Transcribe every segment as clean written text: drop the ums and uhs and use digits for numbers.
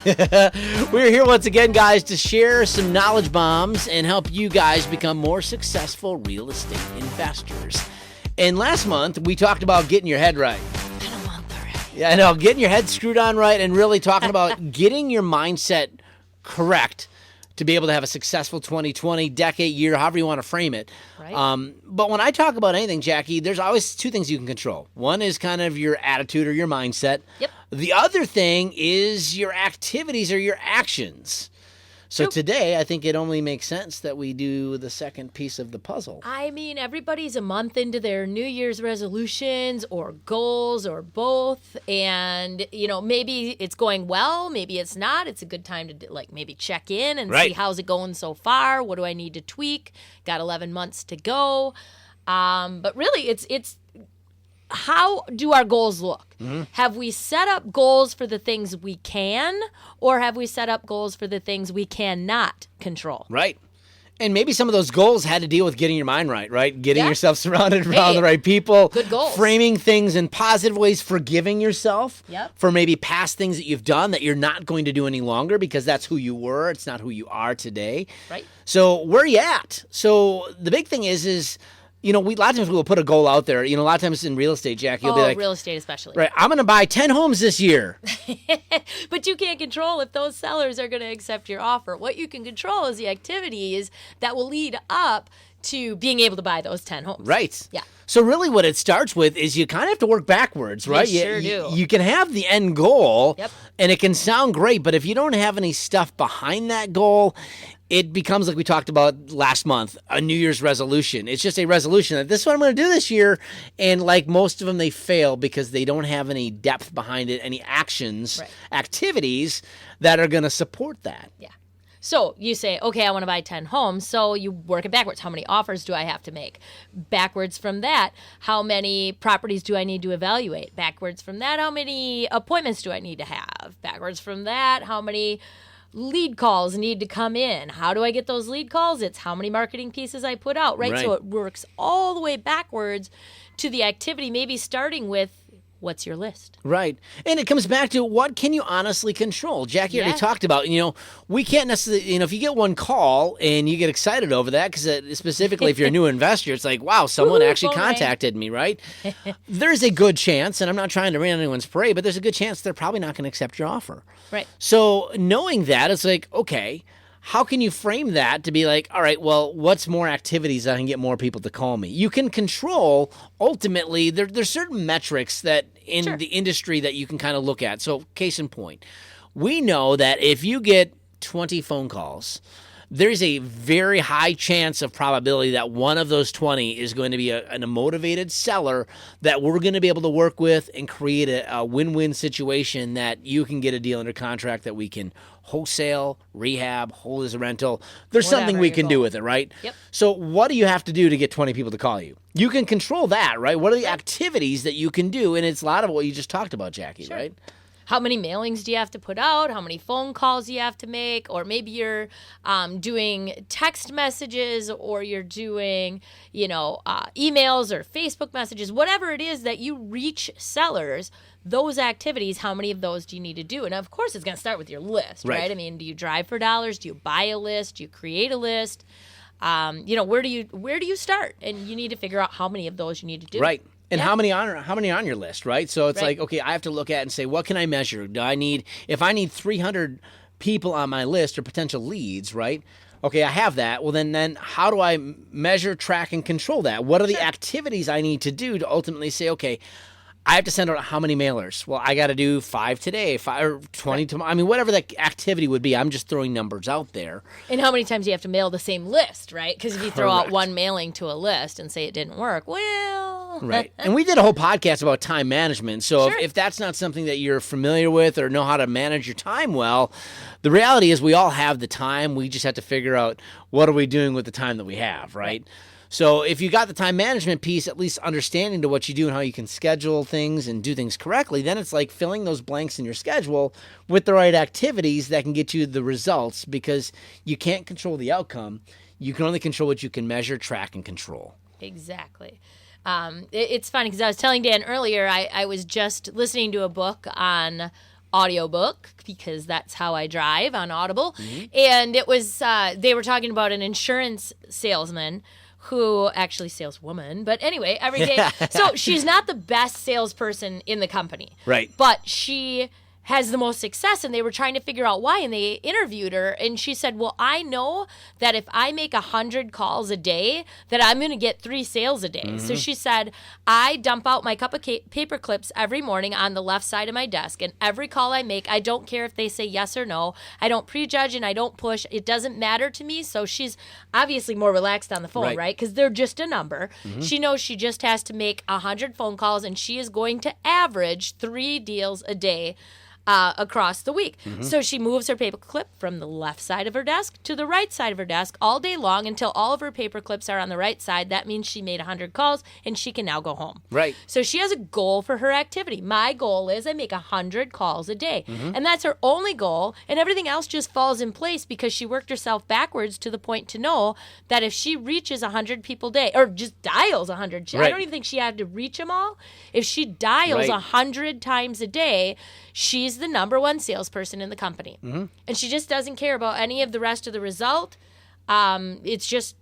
We're here once again, guys, to share some knowledge bombs and help you guys become more successful real estate investors. And last month, we talked about getting your head right. Been a month already. Yeah, I know, getting your head screwed on right and really talking about getting your mindset correct to be able to have a successful 2020, decade, year, however you want to frame it. Right. But when I talk about anything, Jackie, there's always two things you can control. One is kind of your attitude or your mindset. Yep. The other thing is your activities or your actions. So today, I think it only makes sense that we do the second piece of the puzzle. I mean, everybody's a month into their New Year's resolutions or goals or both. And, maybe it's going well, maybe it's not. It's a good time to maybe check in and see how's it going so far. What do I need to tweak? Got 11 months to go. But really, it's how do our goals look? Mm-hmm. Have we set up goals for the things we can, or have we set up goals for the things we cannot control? Right. And maybe some of those goals had to deal with getting your mind right? Getting yourself surrounded around the right people. Good goals. Framing things in positive ways, forgiving yourself Yep. for maybe past things that you've done that you're not going to do any longer because that's who you were. It's not who you are today. Right. So where are you at? So the big thing is a lot of times we'll put a goal out there. A lot of times in real estate, Jackie, you'll be like, real estate especially. Right, I'm going to buy 10 homes this year. But you can't control if those sellers are going to accept your offer. What you can control is the activities that will lead up to being able to buy those 10 homes. Right. Yeah. So really what it starts with is you kind of have to work backwards, right? You sure do. You can have the end goal, Yep. and it can sound great, but if you don't have any stuff behind that goal, it becomes like we talked about last month, a New Year's resolution. It's just a resolution that this is what I'm going to do this year. And like most of them, they fail because they don't have any depth behind it, any actions, activities that are going to support that. Yeah. So you say, okay, I want to buy 10 homes. So you work it backwards. How many offers do I have to make? Backwards from that, how many properties do I need to evaluate? Backwards from that, how many appointments do I need to have? Backwards from that, how many lead calls need to come in? How do I get those lead calls? It's how many marketing pieces I put out, right? So it works all the way backwards to the activity, maybe starting with what's your list? Right. And it comes back to what can you honestly control? Jackie already talked about, we can't necessarily, if you get one call and you get excited over that, because specifically if you're a new investor, it's like, wow, someone actually contacted me, right? There's a good chance, and I'm not trying to rain on anyone's parade, but there's a good chance they're probably not going to accept your offer. Right. So knowing that, it's like, okay, how can you frame that to be like, all right, well, what's more activities that I can get more people to call me? You can control, ultimately, there's certain metrics that in the industry that you can kind of look at. So case in point, we know that if you get 20 phone calls, there's a very high chance of probability that one of those 20 is going to be a motivated seller that we're going to be able to work with and create a win-win situation that you can get a deal under contract that we can wholesale, rehab, hold as a rental. There's something we can do with it, right? Yep. So what do you have to do to get 20 people to call you? You can control that, right? What are the activities that you can do? And it's a lot of what you just talked about, Jackie, right? How many mailings do you have to put out? How many phone calls do you have to make? Or maybe you're doing text messages, or you're doing, emails or Facebook messages, whatever it is that you reach sellers. Those activities, how many of those do you need to do? And of course, it's going to start with your list, right? I mean, do you drive for dollars? Do you buy a list? Do you create a list? Where do you start? And you need to figure out how many of those you need to do. Right. And how many on your list, right? So it's like, okay, I have to look at and say, what can I measure? If I need 300 people on my list or potential leads, right? Okay, I have that. Well, then how do I measure, track, and control that? What are the activities I need to do to ultimately say, okay, I have to send out how many mailers? Well, I got to do 5 today, 5 or 20 tomorrow. I mean, whatever that activity would be, I'm just throwing numbers out there. And how many times do you have to mail the same list, right? Because if you throw out one mailing to a list and say it didn't work, well... Right. And we did a whole podcast about time management. So if that's not something that you're familiar with or know how to manage your time well, the reality is we all have the time. We just have to figure out what are we doing with the time that we have, right? So if you got the time management piece, at least understanding to what you do and how you can schedule things and do things correctly, then it's like filling those blanks in your schedule with the right activities that can get you the results, because you can't control the outcome. You can only control what you can measure, track, and control. Exactly. It's funny because I was telling Dan earlier, I was just listening to a book on audiobook because that's how I drive on Audible. And it was, they were talking about an insurance salesman who actually saleswoman, but anyway, every day. So she's not the best salesperson in the company. Right. But she has the most success, and they were trying to figure out why, and they interviewed her, and she said, well, I know that if I make 100 calls a day, that I'm going to get 3 sales a day. So she said, I dump out my cup of paper clips every morning on the left side of my desk, and every call I make, I don't care if they say yes or no. I don't prejudge and I don't push. It doesn't matter to me. So she's obviously more relaxed on the phone, right? Because they're just a number. She knows she just has to make 100 phone calls, and she is going to average 3 deals a day across the week. So she moves her paper clip from the left side of her desk to the right side of her desk all day long until all of her paper clips are on the right side. That means she made 100 calls and she can now go home. Right. So she has a goal for her activity. My goal is I make 100 calls a day. And that's her only goal. And everything else just falls in place because she worked herself backwards to the point to know that if she reaches 100 people a day, or just dials 100, I don't even think she had to reach them all. If she dials 100 times a day, she's the number one salesperson in the company. And she just doesn't care about any of the rest of the result. It's just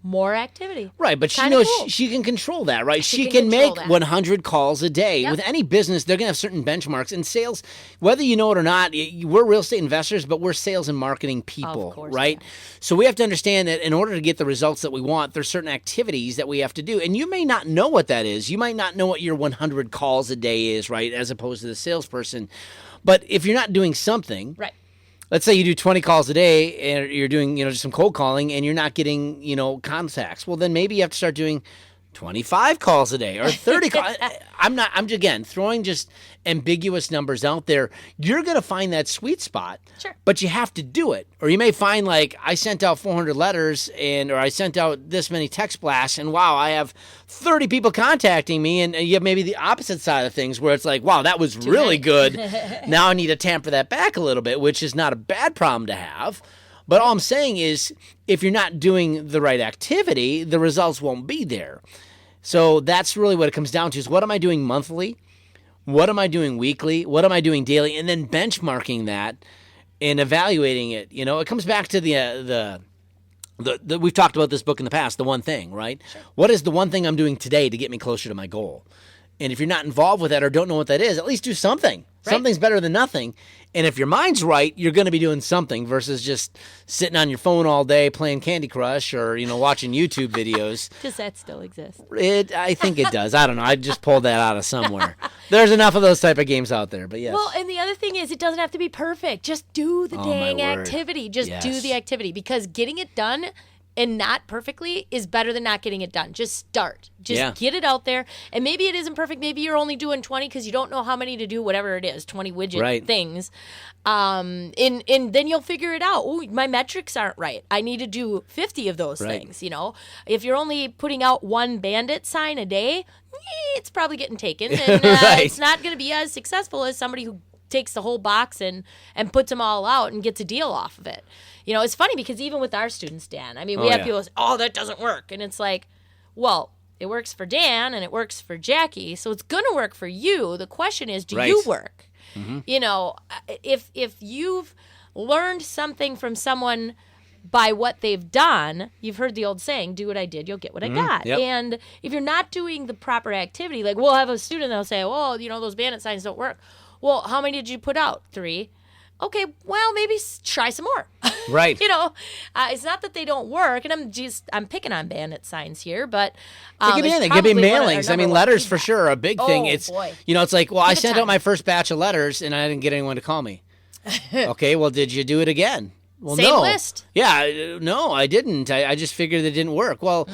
more activity. Right, but she Kinda knows cool. she can control that, right? She can can make control that. 100 calls a day. Yep. With any business, they're going to have certain benchmarks. In sales, whether you know it or not, we're real estate investors, but we're sales and marketing people, Of course, right? yeah. So we have to understand that in order to get the results that we want, there's certain activities that we have to do. And you may not know what that is. You might not know what your 100 calls a day is, right, as opposed to the salesperson. But if you're not doing something, Right. let's say you do 20 calls a day and you're doing, just some cold calling and you're not getting, contacts. Well, then maybe you have to start doing 25 calls a day or 30 calls. I'm again, throwing just ambiguous numbers out there. You're going to find that sweet spot. Sure. But you have to do it. Or you may find like I sent out 400 letters or I sent out this many text blasts and wow, I have 30 people contacting me, and you have maybe the opposite side of things where it's like, wow, that was really good. Now I need to tamper that back a little bit, which is not a bad problem to have. But all I'm saying is if you're not doing the right activity, the results won't be there. So that's really what it comes down to is what am I doing monthly? What am I doing weekly? What am I doing daily? And then benchmarking that and evaluating it. It comes back to the we've talked about this book in the past, The One Thing, right? Sure. What is the one thing I'm doing today to get me closer to my goal? And if you're not involved with that or don't know what that is, at least do something. Right. Something's better than nothing. And if your mind's right, you're going to be doing something versus just sitting on your phone all day playing Candy Crush or, watching YouTube videos. Does that still exist? I think it does. I don't know. I just pulled that out of somewhere. There's enough of those type of games out there, but yes. Well, and the other thing is it doesn't have to be perfect. Just do the dang activity. Just do the activity because getting it done and not perfectly is better than not getting it done. Just start. Just get it out there. And maybe it isn't perfect. Maybe you're only doing 20 because you don't know how many to do, whatever it is, 20 widget things. And then you'll figure it out. Oh, my metrics aren't right. I need to do 50 of those things, If you're only putting out 1 bandit sign a day, it's probably getting taken. And it's not going to be as successful as somebody who takes the whole box and puts them all out and gets a deal off of it. It's funny because even with our students, Dan, I mean, we have people say, oh, that doesn't work. And it's like, well, it works for Dan and it works for Jackie, so it's going to work for you. The question is, do you work? If you've learned something from someone by what they've done, you've heard the old saying, do what I did, you'll get what I got. Yep. And if you're not doing the proper activity, like we'll have a student that'll say, oh, those bandit signs don't work. Well, how many did you put out? 3. Okay, well, maybe try some more. Right. It's not that they don't work, and I'm picking on bandit signs here, but it could be mailings. I mean, letters for sure are a big thing. Oh, boy. It's like, well, I sent out my first batch of letters, and I didn't get anyone to call me. Okay, well, did you do it again? Well, Same no. list. Yeah, no, I didn't. I just figured it didn't work. Well,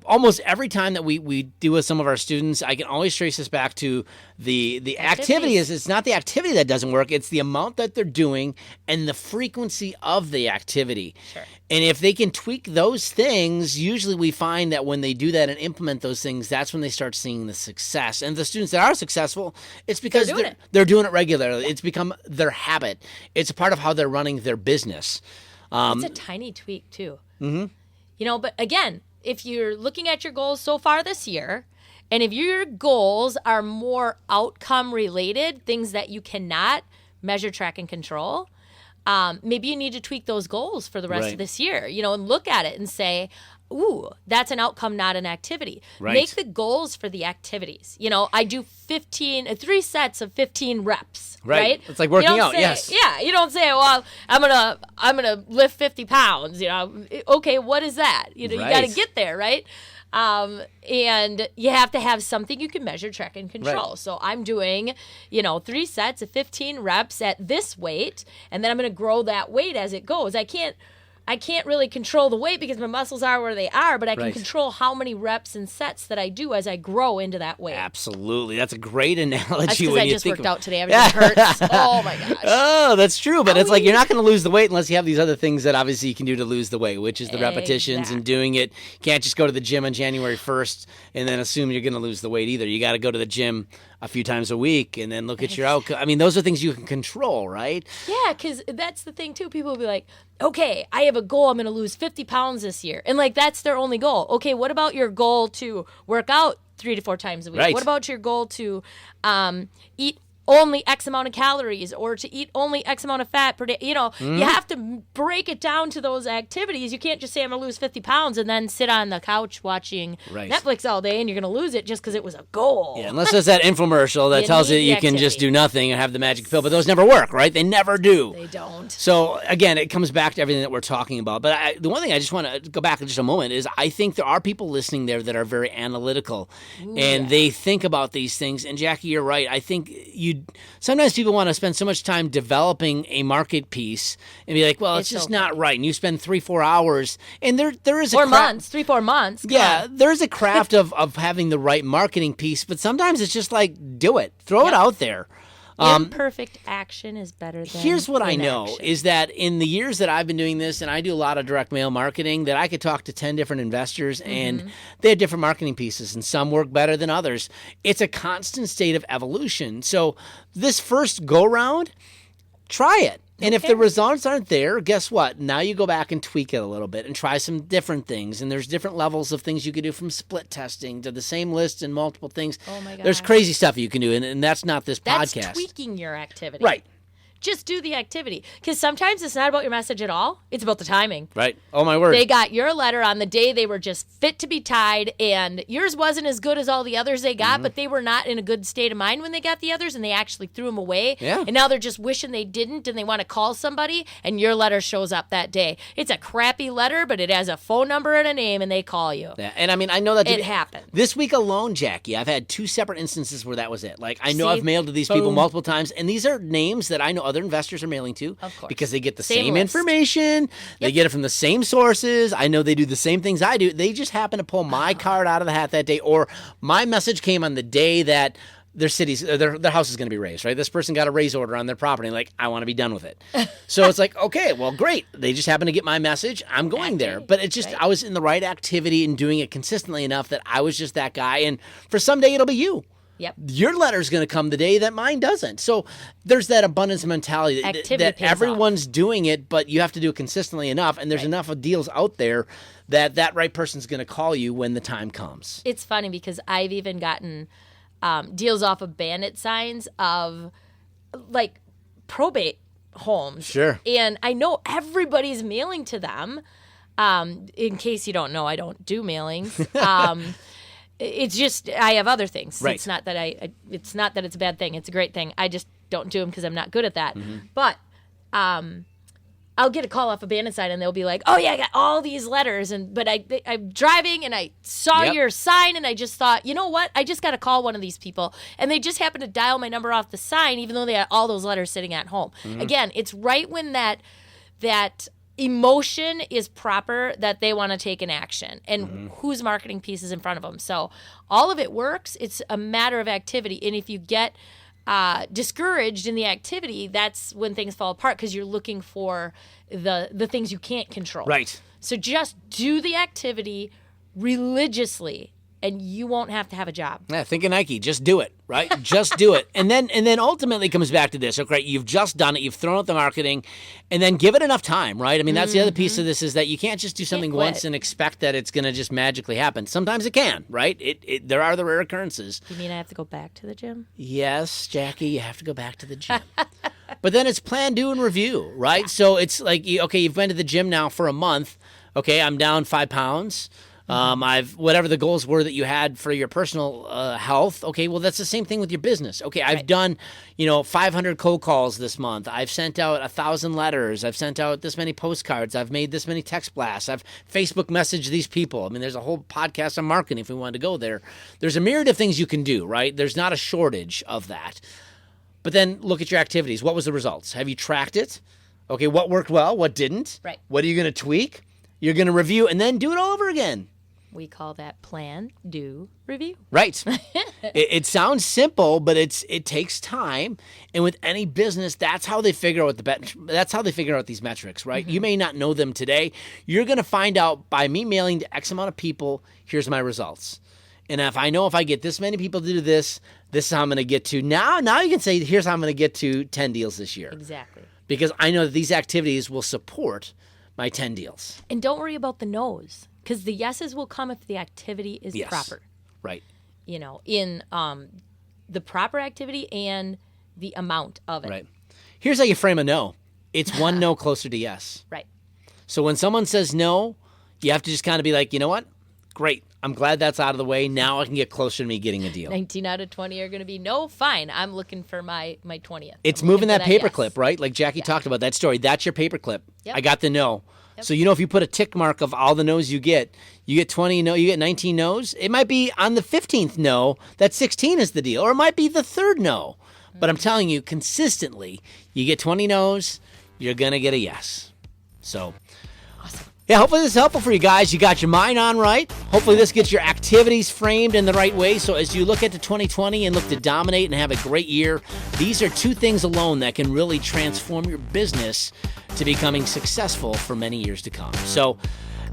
almost every time that we do with some of our students, I can always trace this back to the activity. It's not the activity that doesn't work. It's the amount that they're doing and the frequency of the activity. Sure. And if they can tweak those things, usually we find that when they do that and implement those things, that's when they start seeing the success. And the students that are successful, it's because they're doing it regularly. It's become their habit. It's a part of how they're running their business. It's a tiny tweak, too. Mm-hmm. But again, if you're looking at your goals so far this year, and if your goals are more outcome related, things that you cannot measure, track, and control, maybe you need to tweak those goals for the rest Right. of this year, and look at it and say, ooh, that's an outcome, not an activity. Right. Make the goals for the activities. I do 3 sets of 15 reps, right? It's like working You don't out, say- yes. Yeah, you don't say, well, I'm gonna lift 50 pounds. Okay, what is that? You got to Right. get there, right? And you have to have something you can measure, track, and control. Right. So I'm doing, 3 sets of 15 reps at this weight, and then I'm going to grow that weight as it goes. I can't really control the weight because my muscles are where they are, but I can Right. control how many reps and sets that I do as I grow into that weight. Absolutely. That's a great analogy. That's because when I you just think worked out today. Everything hurts. Oh my gosh. Oh, that's true. But it's like Owie. you're not going to lose the weight unless you have these other things that obviously you can do to lose the weight, which is the repetitions and doing it. You can't just go to the gym on January 1st and then assume you're going to lose the weight either. You got to go to the gym a few times a week and then look at your outcome. I mean, those are things you can control, right? Yeah, because that's the thing, too. People will be like, okay, I have a goal. I'm going to lose 50 pounds this year. And, that's their only goal. Okay, what about your goal to work out 3 to 4 times a week? Right. What about your goal to eat only X amount of calories or to eat only X amount of fat per day? You have to break it down to those activities. You can't just say, I'm going to lose 50 pounds and then sit on the couch watching Right. Netflix all day and you're going to lose it just because it was a goal. Yeah, unless there's that infomercial that You tells you need the you can just activity. do nothing and have the magic pill. But those never work, right? They never do. They don't. So again, it comes back to everything that we're talking about. But the one thing I just want to go back in just a moment is I think there are people listening there that are very analytical and they think about these things. And Jackie, you're right. I think sometimes people want to spend so much time developing a market piece and be like, well, it's just okay. not right. And you spend 3-4 hours, and there is a 4 months, 3-4 months. Come yeah, on. there's a craft of having the right marketing piece, but sometimes it's just like do it, throw it out there. Imperfect action is better than Here's what I know inaction. is that in the years that I've been doing this, and I do a lot of direct mail marketing, that I could talk to 10 different investors and they have different marketing pieces and some work better than others. It's a constant state of evolution. So this first go round, try it. And if the results aren't there, guess what? Now you go back and tweak it a little bit and try some different things. And there's different levels of things you can do, from split testing to the same list and multiple things. Oh my There's gosh. crazy stuff you can do, and that's not this That's podcast. tweaking your activity. Right. Just do the activity. Because sometimes it's not about your message at all. It's about the timing. Right. Oh, my word. They got your letter on the day they were just fit to be tied, and yours wasn't as good as all the others they got, but they were not in a good state of mind when they got the others, and they actually threw them away. Yeah. And now they're just wishing they didn't, and they want to call somebody, and your letter shows up that day. It's a crappy letter, but it has a phone number and a name, and they call you. Yeah, and I mean, I know that It happened. This week alone, Jackie, I've had 2 separate instances where that was it. Like, I know See? I've mailed to these people Boom. multiple times, and these are names that I know other investors are mailing to, Of course. because they get the Same same list. information. They get it from the same sources. I know they do the same things I do. They just happen to pull my card out of the hat that day, or my message came on the day that their house is going to be raised, right? This person got a raise order on their property. Like, I want to be done with it. So it's like, okay, well, great. They just happen to get my message. I'm going there. But it's just, right. I was in the right activity and doing it consistently enough that I was just that guy. And for someday it'll be you. Yep. Your letter's going to come the day that mine doesn't. So there's that abundance mentality Activity that pays everyone's doing it, but you have to do it consistently enough. And there's enough of deals out there that right person's going to call you when the time comes. It's funny because I've even gotten deals off of bandit signs of like probate homes. Sure. And I know everybody's mailing to them. In case you don't know, I don't do mailings. It's just I have other things. Right. It's not that it's not that it's a bad thing. It's a great thing. I just don't do them because I'm not good at that. Mm-hmm. But I'll get a call off a bandit sign and they'll be like, "Oh yeah, I got all these letters." But I'm driving and I saw Yep. your sign and I just thought, you know what? I just got to call one of these people, and they just happened to dial my number off the sign, even though they had all those letters sitting at home. Mm-hmm. Again, it's right when that emotion is proper that they want to take an action, and whose marketing piece is in front of them. So all of it works. It's a matter of activity, and if you get discouraged in the activity, that's when things fall apart because you're looking for the things you can't control. Right. So just do the activity religiously, and you won't have to have a job. Yeah, think of Nike. Just do it, right? Just do it. And then ultimately it comes back to this. Okay, you've just done it. You've thrown out the marketing, and then give it enough time, right? I mean, that's the other piece of this is that you can't just do something quit. once and expect that it's going to just magically happen. Sometimes it can, right? There are the rare occurrences. You mean I have to go back to the gym? Yes, Jackie, you have to go back to the gym. But then it's plan, do, and review, right? Yeah. So it's like, okay, you've been to the gym now for a month. Okay, I'm down 5 pounds. I've whatever the goals were that you had for your personal health. Okay, well, that's the same thing with your business. Okay, I've done 500 cold calls this month. I've sent out 1,000 letters. I've sent out this many postcards. I've made this many text blasts. I've Facebook messaged these people. I mean, there's a whole podcast on marketing if we wanted to go there. There's a myriad of things you can do, right? There's not a shortage of that. But then look at your activities. What was the results? Have you tracked it? Okay, what worked well? What didn't? Right. What are you going to tweak? You're going to review and then do it all over again. We call that plan, do, review. Right. It sounds simple, but it takes time. And with any business, that's how they figure out these metrics, right? You may not know them today. You're going to find out by me mailing to X amount of people, here's my results. And if I get this many people to do this, this is how I'm going to get to. Now you can say, here's how I'm going to get to 10 deals this year. Exactly. Because I know that these activities will support my 10 deals. And don't worry about the no's. Because the yeses will come if the activity is proper. Right. In the proper activity and the amount of it. Right. Here's how you frame a no. It's one no closer to yes. Right. So when someone says no, you have to just kind of be like, you know what? Great. I'm glad that's out of the way. Now I can get closer to me getting a deal. 19 out of 20 are going to be, no, fine. I'm looking for my 20th. It's moving that paperclip, right? Like Jackie talked about that story. That's your paperclip. Yep. I got the no. Yep. So, if you put a tick mark of all the no's you get 20 no, you get 19 no's. It might be on the 15th no that 16 is the deal, or it might be the third no. But I'm telling you, consistently, you get 20 no's, you're going to get a yes. So, awesome. Yeah, hopefully this is helpful for you guys. You got your mind on right. Hopefully this gets your activities framed in the right way. So as you look into 2020 and look to dominate and have a great year, these are 2 things alone that can really transform your business to becoming successful for many years to come. So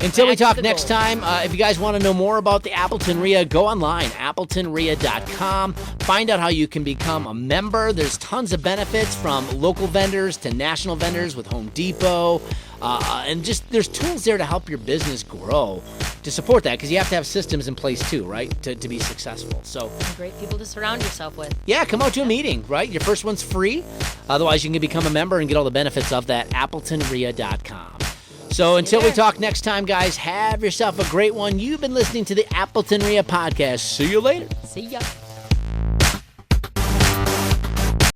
until we talk next time, if you guys want to know more about the Appleton REIA, go online, appletonrea.com. Find out how you can become a member. There's tons of benefits from local vendors to national vendors with Home Depot. And just there's tools there to help your business grow to support that, because you have to have systems in place too, right, to be successful. So great people to surround yourself with. Yeah, come out to a meeting, right? Your first one's free. Otherwise, you can become a member and get all the benefits of that, appletonrea.com. So until we talk next time, guys, have yourself a great one. You've been listening to the Appleton REIA podcast. See you later. See ya.